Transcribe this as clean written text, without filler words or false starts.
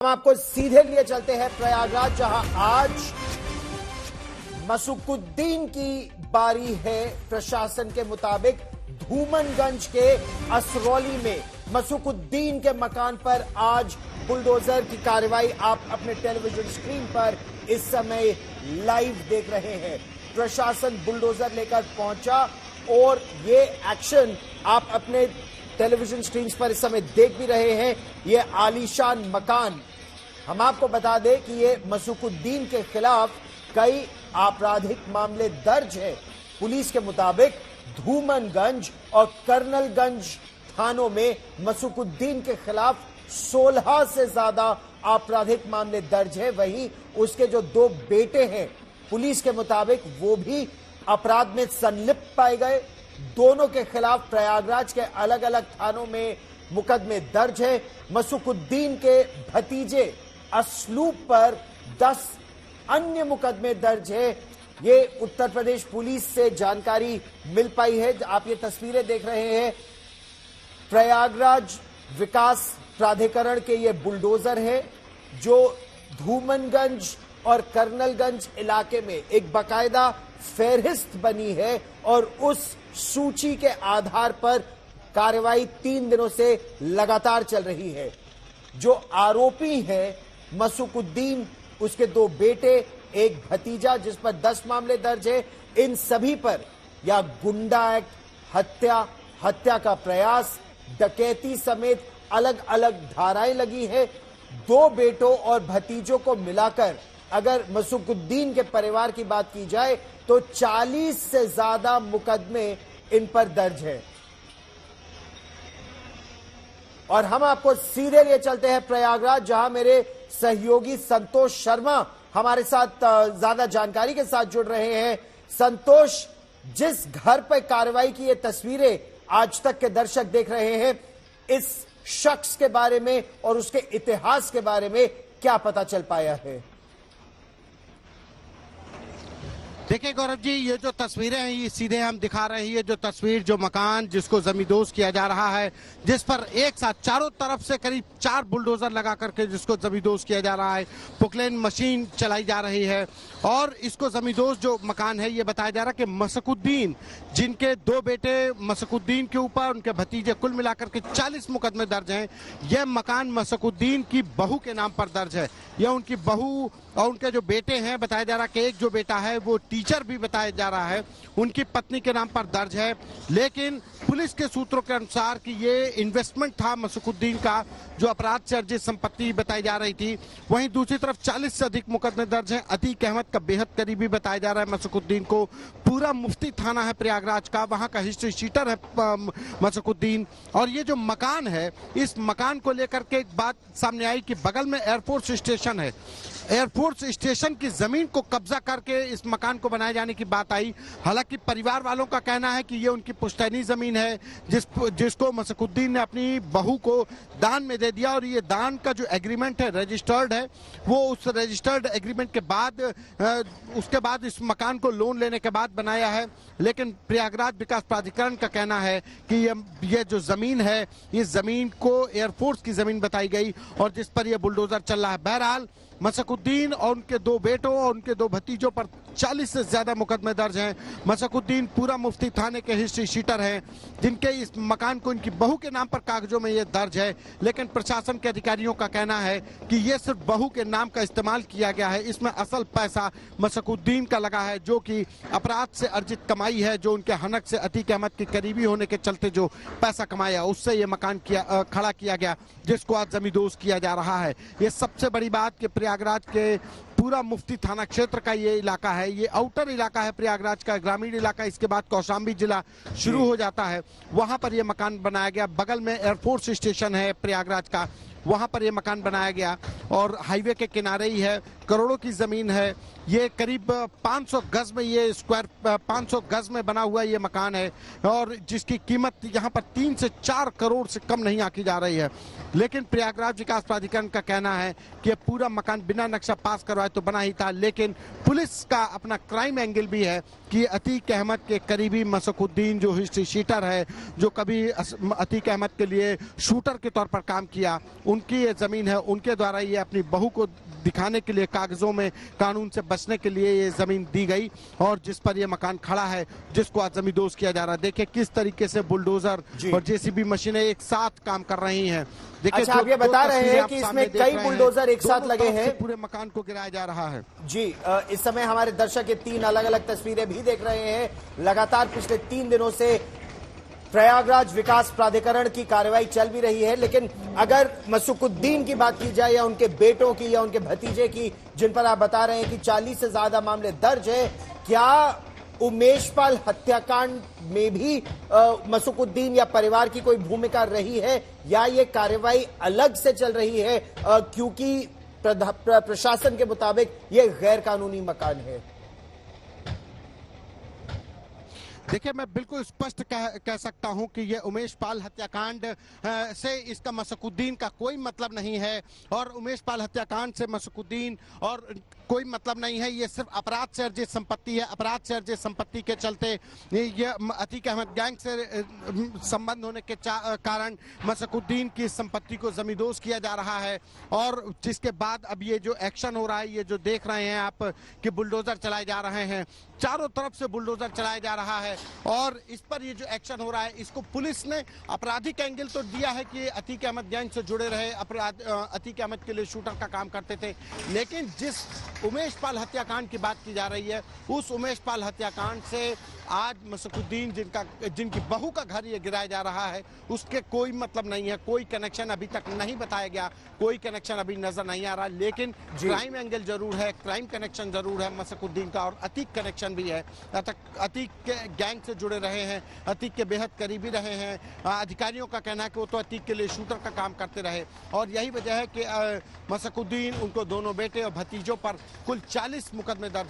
हम आपको सीधे लिए चलते हैं प्रयागराज, जहां आज मसुकुद्दीन की बारी है। प्रशासन के मुताबिक धूमनगंज के असरौली में मसुकुद्दीन के मकान पर आज बुलडोजर की कार्रवाई आप अपने टेलीविजन स्क्रीन पर इस समय लाइव देख रहे हैं। प्रशासन बुलडोजर लेकर पहुंचा और ये एक्शन आप अपने टेलीविजन स्क्रीन पर इस समय देख भी रहे हैं। ये आलीशान मकान, हम आपको बता दें कि ये मसुकुद्दीन के खिलाफ कई आपराधिक मामले दर्ज हैं। पुलिस के मुताबिक धूमनगंज और कर्नलगंज थानों में मसुकुद्दीन के खिलाफ 16 से ज्यादा आपराधिक मामले दर्ज है। वहीं उसके जो 2 बेटे हैं, पुलिस के मुताबिक वो भी अपराध में संलिप्त पाए गए। दोनों के खिलाफ प्रयागराज के अलग अलग थानों में मुकदमे दर्ज है। मसुकुद्दीन के भतीजे असलूब पर 10 अन्य मुकदमे दर्ज है। ये उत्तर प्रदेश पुलिस से जानकारी मिल पाई है। आप ये तस्वीरें देख रहे हैं, प्रयागराज विकास प्राधिकरण के ये बुलडोजर है जो धूमनगंज और कर्नलगंज इलाके में एक बाकायदा फेहरिस्त बनी है और उस सूची के आधार पर कार्रवाई 3 दिनों से लगातार चल रही है। जो आरोपी है मसुकुद्दीन, उसके 2 बेटे, एक भतीजा जिस पर 10 मामले दर्ज है, इन सभी पर या गुंडा एक्ट, हत्या का प्रयास, डकैती समेत अलग अलग धाराएं लगी है। 2 बेटों और भतीजों को मिलाकर अगर मसुकुद्दीन के परिवार की बात की जाए तो 40 से ज्यादा मुकदमे इन पर दर्ज है। और हम आपको सीधे लिए चलते हैं प्रयागराज, जहां मेरे सहयोगी संतोष शर्मा हमारे साथ ज्यादा जानकारी के साथ जुड़ रहे हैं। संतोष, जिस घर पर कार्रवाई की ये तस्वीरें आज तक के दर्शक देख रहे हैं, इस शख्स के बारे में और उसके इतिहास के बारे में क्या पता चल पाया है? देखिए गौरव जी, ये जो तस्वीरें हैं ये सीधे हम दिखा रहे हैं। ये जो तस्वीर, जो मकान जिसको जमींदोज किया जा रहा है, जिस पर एक साथ चारों तरफ से करीब 4 बुलडोजर लगा करके जिसको जमींदोज किया जा रहा है, पुकलेन मशीन चलाई जा रही है। और इसको जमींदोज जो मकान है, ये बताया जा रहा है कि मसुकुद्दीन, जिनके 2 बेटे मसुकुद्दीन के ऊपर, उनके भतीजे, कुल मिलाकर के 40 मुकदमे दर्ज हैं। यह मकान मसुकुद्दीन की बहू के नाम पर दर्ज है। यह उनकी बहू और उनके जो बेटे हैं, बताया जा रहा है कि एक जो बेटा है वो टीचर भी बताया जा रहा है, उनकी पत्नी के नाम पर दर्ज है। लेकिन पुलिस के सूत्रों के अनुसार कि ये इन्वेस्टमेंट था मसुकुद्दीन का, जो अपराध से अर्जित संपत्ति बताई जा रही थी। वहीं दूसरी तरफ 40 से अधिक मुकदमे दर्ज हैं। अतीक अहमद का बेहद करीबी बताया जा रहा है मसुकुद्दीन को। पूरा मुफ्ती थाना है प्रयागराज का, वहां का हिस्ट्री शीटर है मसुकुद्दीन। और ये जो मकान है, इस मकान को लेकर के एक बात सामने आई कि बगल में एयरफोर्स स्टेशन है। एयरफोर्स स्टेशन की जमीन को कब्जा करके इस मकान को बनाए जाने की बात आई। हालांकि परिवार वालों का कहना है कि ये उनकी पुश्तैनी जमीन है, जिसको मसुकुद्दीन ने अपनी बहू को दान में दे दिया। और ये दान का जो एग्रीमेंट है, रजिस्टर्ड है, वो उस रजिस्टर्ड एग्रीमेंट के बाद उसके बाद इस मकान को लोन लेने के बाद बनाया है। लेकिन प्रयागराज विकास प्राधिकरण का कहना है कि ये जो जमीन है, इस जमीन को एयरफोर्स की जमीन बताई गई और जिस पर यह बुलडोजर चल रहा है। बहरहाल मसुकुद्दीन और उनके 2 बेटों और उनके 2 भतीजों पर 40 से ज्यादा मुकदमे दर्ज हैं। मसुकुद्दीन पूरा मुफ्ती थाने के हिस्ट्री शीटर हैं, जिनके इस मकान को इनकी बहू के नाम पर कागजों में ये दर्ज है। लेकिन प्रशासन के अधिकारियों का कहना है कि ये सिर्फ बहू के नाम का इस्तेमाल किया गया है। इसमें असल पैसा मसुकुद्दीन का लगा है, जो कि अपराध से अर्जित कमाई है, जो उनके हनक से अतीक अहमद के करीबी होने के चलते जो पैसा कमाया, उससे ये मकान खड़ा किया गया, जिसको आज जमींदोज किया जा रहा है। ये सबसे बड़ी बात कि प्रयागराज के पूरा मुफ्ती थाना क्षेत्र का ये इलाका है, ये आउटर इलाका है प्रयागराज का, ग्रामीण इलाका। इसके बाद कौशाम्बी जिला शुरू हो जाता है, वहां पर ये मकान बनाया गया। बगल में एयरफोर्स स्टेशन है प्रयागराज का, वहां पर ये मकान बनाया गया और हाईवे के किनारे ही है। करोड़ों की जमीन है। ये करीब 500 गज में, ये स्क्वायर 500 गज में बना हुआ ये मकान है और जिसकी कीमत यहाँ पर 3 से 4 करोड़ से कम नहीं आंकी जा रही है। लेकिन प्रयागराज विकास प्राधिकरण का कहना है कि पूरा मकान बिना नक्शा पास करवाए तो बना ही था। लेकिन पुलिस का अपना क्राइम एंगल भी है कि अतीक अहमद के करीबी मसुकुद्दीन जो हिस्ट्री शीटर है, जो कभी अतीक अहमद के लिए शूटर के तौर पर काम किया, उनकी ये जमीन है, उनके द्वारा ये अपनी बहू को दिखाने के लिए कागजों में कानून से बचने के लिए ये जमीन दी गई और जिस पर ये मकान खड़ा है, जिसको आज जमींदोज किया जा रहा है। देखिए किस तरीके से बुलडोजर और जेसीबी मशीनें एक साथ काम कर रही हैं। देखिए अच्छा, आप ये बता रहे हैं कि इसमें कई बुलडोजर एक साथ लगे हैं, पूरे मकान को गिराया जा रहा है। जी, इस समय हमारे दर्शक ये 3 अलग अलग तस्वीरें भी देख रहे हैं। लगातार पिछले 3 दिनों से प्रयागराज विकास प्राधिकरण की कार्रवाई चल भी रही है, लेकिन अगर मसूकुद्दीन की बात की जाए या उनके बेटों की या उनके भतीजे की, जिन पर आप बता रहे हैं कि 40 से ज्यादा मामले दर्ज है, क्या उमेशपाल हत्याकांड में भी मसूकुद्दीन या परिवार की कोई भूमिका रही है या ये कार्रवाई अलग से चल रही है क्योंकि प्रशासन के मुताबिक ये गैर कानूनी मकान है? देखिए मैं बिल्कुल स्पष्ट कह सकता हूं कि ये उमेशपाल हत्याकांड से इसका मसूकुद्दीन का कोई मतलब नहीं है और उमेशपाल हत्याकांड से मसूकुद्दीन और कोई मतलब नहीं है। ये सिर्फ अपराध से अर्जित संपत्ति है। अपराध से अर्जित संपत्ति के चलते ये अतीक अहमद गैंग से संबंध होने के कारण मसूकुद्दीन की संपत्ति को जमींदोज किया जा रहा है और जिसके बाद अब ये जो एक्शन हो रहा है, ये जो देख रहे हैं आप कि बुलडोजर चलाए जा रहे हैं, चारों तरफ से बुलडोजर चलाया जा रहा है और इस पर ये जो एक्शन हो रहा है, इसको पुलिस ने आपराधिक एंगल तो दिया है कि अतीक अहमद गैंग से जुड़े रहे, अतीक अहमद के लिए शूटर का काम करते थे, लेकिन जिस उमेशपाल हत्याकांड की बात की जा रही है, उस उमेशपाल हत्याकांड से आज मसूकुद्दीन जिनकी बहू का घर ये गिराया जा रहा है, उसके कोई मतलब नहीं है, कोई कनेक्शन अभी तक नहीं बताया गया, कोई कनेक्शन अभी नजर नहीं आ रहा, लेकिन क्राइम एंगल जरूर है, क्राइम कनेक्शन जरूर है मसूकुद्दीन का और अतीक कनेक्शन भी है। अतीक के गैंग से जुड़े रहे हैं, अतीक के बेहद करीबी रहे हैं। अधिकारियों का कहना है कि वो तो अतीक के लिए शूटर का काम करते रहे और यही वजह है कि मसूकुद्दीन, उनको दोनों बेटे और भतीजों पर कुल 40 मुकदमे दर्ज